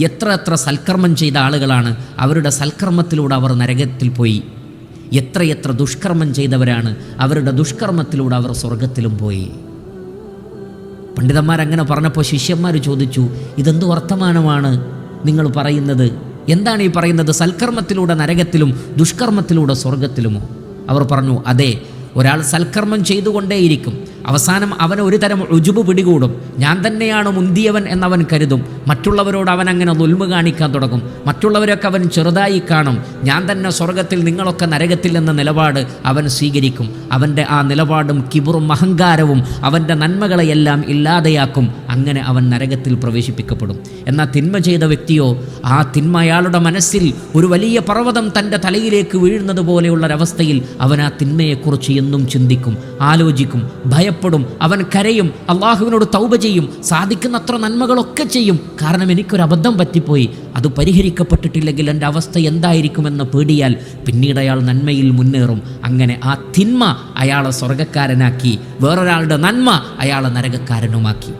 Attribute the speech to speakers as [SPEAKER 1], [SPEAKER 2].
[SPEAKER 1] എത്ര എത്ര സൽക്കർമ്മം ചെയ്ത ആളുകളാണ്, അവരുടെ സൽക്കർമ്മത്തിലൂടെ അവർ നരകത്തിൽ പോയി. എത്രയെത്ര ദുഷ്കർമ്മം ചെയ്തവരാണ്, അവരുടെ ദുഷ്കർമ്മത്തിലൂടെ അവർ സ്വർഗത്തിലും പോയി. പണ്ഡിതന്മാരങ്ങനെ പറഞ്ഞപ്പോൾ ശിഷ്യന്മാർ ചോദിച്ചു, ഇതെന്ത് വർത്തമാനമാണ് നിങ്ങൾ പറയുന്നത്? എന്താണ് ഈ പറയുന്നത്? സൽക്കർമ്മത്തിലൂടെ നരകത്തിലും ദുഷ്കർമ്മത്തിലൂടെ സ്വർഗത്തിലുമോ? അവർ പറഞ്ഞു, അതെ, ഒരാൾ സൽക്കർമ്മം ചെയ്തുകൊണ്ടേയിരിക്കും, അവസാനം അവന് ഒരു തരം ഉജുബ് പിടികൂടും. ഞാൻ തന്നെയാണ് മുന്തിയവൻ എന്നവൻ കരുതും. മറ്റുള്ളവരോട് അവൻ അങ്ങനെ ദുൽമ കാണിക്കാൻ തുടങ്ങും. മറ്റുള്ളവരൊക്കെ അവൻ ചെറുതായി കാണും. ഞാൻ തന്നെ സ്വർഗത്തിൽ, നിങ്ങളൊക്കെ നരകത്തിൽ എന്ന നിലപാട് അവൻ സ്വീകരിക്കും. അവൻ്റെ ആ നിലപാടും കിബറും അഹങ്കാരവും അവൻ്റെ നന്മകളെയെല്ലാം ഇല്ലാതെയാക്കും. അങ്ങനെ അവൻ നരകത്തിൽ പ്രവേശിപ്പിക്കപ്പെടും. എന്നാൽ തിന്മ ചെയ്ത വ്യക്തിയോ, ആ തിന്മ അയാളുടെ മനസ്സിൽ ഒരു വലിയ പർവ്വതം തൻ്റെ തലയിലേക്ക് വീഴുന്നത് പോലെയുള്ളൊരവസ്ഥയിൽ അവൻ ആ തിന്മയെക്കുറിച്ച് എന്നും ചിന്തിക്കും, ആലോചിക്കും, ഭയപ്പെടും, അവൻ കരയും, അള്ളാഹുവിനോട് തൗബ ചെയ്യും, സാധിക്കുന്നത്ര നന്മകളൊക്കെ ചെയ്യും. കാരണം എനിക്കൊരു അബദ്ധം പറ്റിപ്പോയി, അത് പരിഹരിക്കപ്പെട്ടിട്ടില്ലെങ്കിൽ എൻ്റെ അവസ്ഥ എന്തായിരിക്കുമെന്ന് പേടിയാൽ പിന്നീട് അയാൾ നന്മയിൽ മുന്നേറും. അങ്ങനെ ആ തിന്മ അയാളെ സ്വർഗക്കാരനാക്കി, വേറൊരാളുടെ നന്മ അയാളെ നരകക്കാരനുമാക്കി.